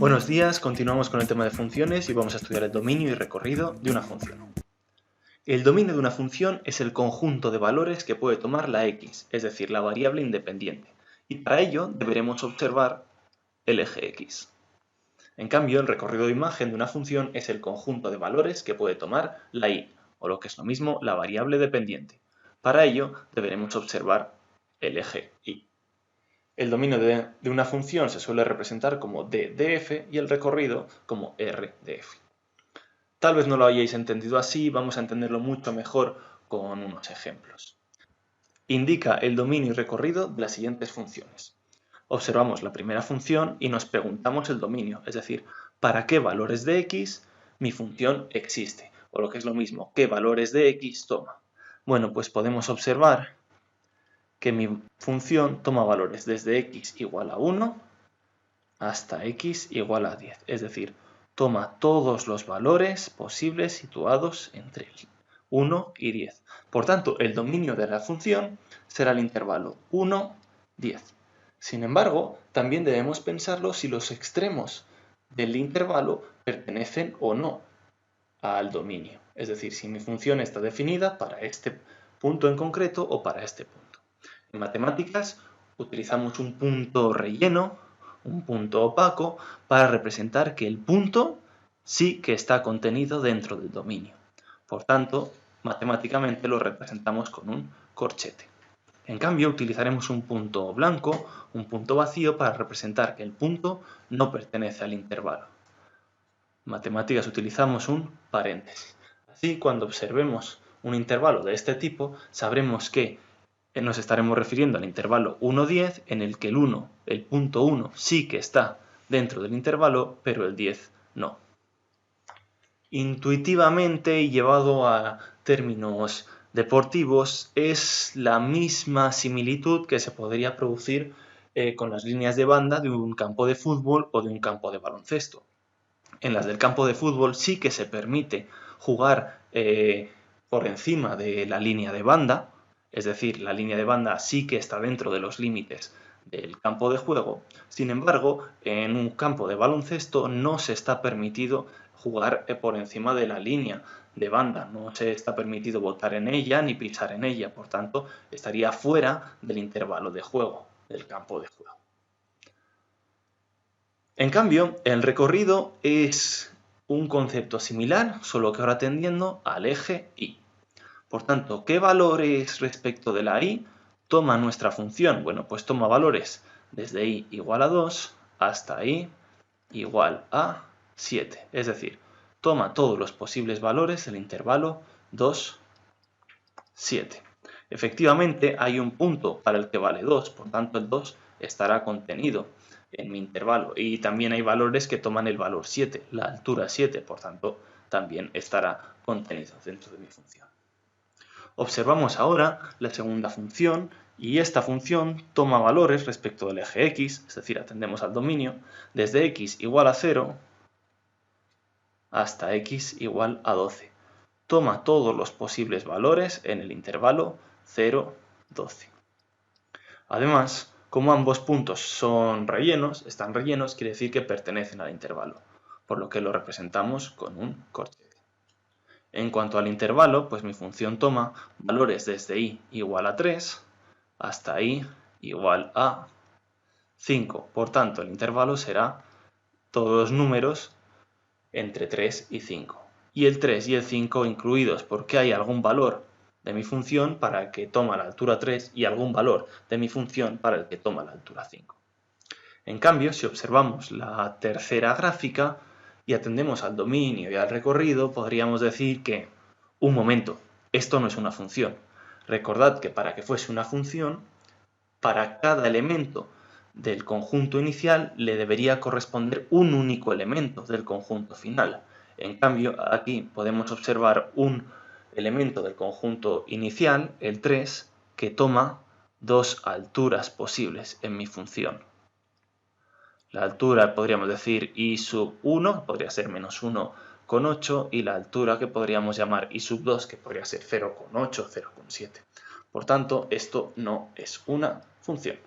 Buenos días, continuamos con el tema de funciones y vamos a estudiar el dominio y recorrido de una función. El dominio de una función es el conjunto de valores que puede tomar la x, es decir, la variable independiente, y para ello deberemos observar el eje x. En cambio, el recorrido de imagen de una función es el conjunto de valores que puede tomar la y, o lo que es lo mismo, la variable dependiente. Para ello deberemos observar el eje y. El dominio de una función se suele representar como d de f y el recorrido como r de f. Tal vez no lo hayáis entendido así, vamos a entenderlo mucho mejor con unos ejemplos. Indica el dominio y recorrido de las siguientes funciones. Observamos la primera función y nos preguntamos el dominio, es decir, ¿para qué valores de x mi función existe? O lo que es lo mismo, ¿qué valores de x toma? Bueno, pues podemos observar que mi función toma valores desde x igual a 1 hasta x igual a 10. Es decir, toma todos los valores posibles situados entre 1 y 10. Por tanto, el dominio de la función será el intervalo 1, 10. Sin embargo, también debemos pensarlo si los extremos del intervalo pertenecen o no al dominio. Es decir, si mi función está definida para este punto en concreto o para este punto. En matemáticas utilizamos un punto relleno, un punto opaco, para representar que el punto sí que está contenido dentro del dominio. Por tanto, matemáticamente lo representamos con un corchete. En cambio, utilizaremos un punto blanco, un punto vacío, para representar que el punto no pertenece al intervalo. En matemáticas utilizamos un paréntesis. Así, cuando observemos un intervalo de este tipo, sabremos que nos estaremos refiriendo al intervalo 1-10, en el que el punto 1 sí que está dentro del intervalo, pero el 10 no. Intuitivamente y llevado a términos deportivos, es la misma similitud que se podría producir con las líneas de banda de un campo de fútbol o de un campo de baloncesto. En las del campo de fútbol sí que se permite jugar por encima de la línea de banda, es decir, la línea de banda sí que está dentro de los límites del campo de juego. Sin embargo, en un campo de baloncesto no se está permitido jugar por encima de la línea de banda, no se está permitido botar en ella ni pisar en ella, por tanto, estaría fuera del intervalo de juego, del campo de juego. En cambio, el recorrido es un concepto similar, solo que ahora tendiendo al eje y. Por tanto, ¿qué valores respecto de la y toma nuestra función? Bueno, pues toma valores desde y igual a 2 hasta y igual a 7. Es decir, toma todos los posibles valores del intervalo 2, 7. Efectivamente, hay un punto para el que vale 2, por tanto el 2 estará contenido en mi intervalo. Y también hay valores que toman el valor 7, la altura 7, por tanto también estará contenido dentro de mi función. Observamos ahora la segunda función y esta función toma valores respecto del eje x, es decir, atendemos al dominio, desde x igual a 0 hasta x igual a 12. Toma todos los posibles valores en el intervalo 0, 12. Además, como ambos puntos son rellenos, están rellenos, quiere decir que pertenecen al intervalo, por lo que lo representamos con un corchete. En cuanto al intervalo, pues mi función toma valores desde y igual a 3 hasta y igual a 5. Por tanto, el intervalo será todos los números entre 3 y 5. Y el 3 y el 5 incluidos porque hay algún valor de mi función para el que toma la altura 3 y algún valor de mi función para el que toma la altura 5. En cambio, si observamos la tercera gráfica y atendemos al dominio y al recorrido, podríamos decir que, un momento, esto no es una función. Recordad que para que fuese una función, para cada elemento del conjunto inicial le debería corresponder un único elemento del conjunto final. En cambio, aquí podemos observar un elemento del conjunto inicial, el 3, que toma dos alturas posibles en mi función. La altura podríamos decir y sub 1, podría ser menos 1,8, y la altura que podríamos llamar y sub 2, que podría ser 0,8, 0,7. Por tanto, esto no es una función.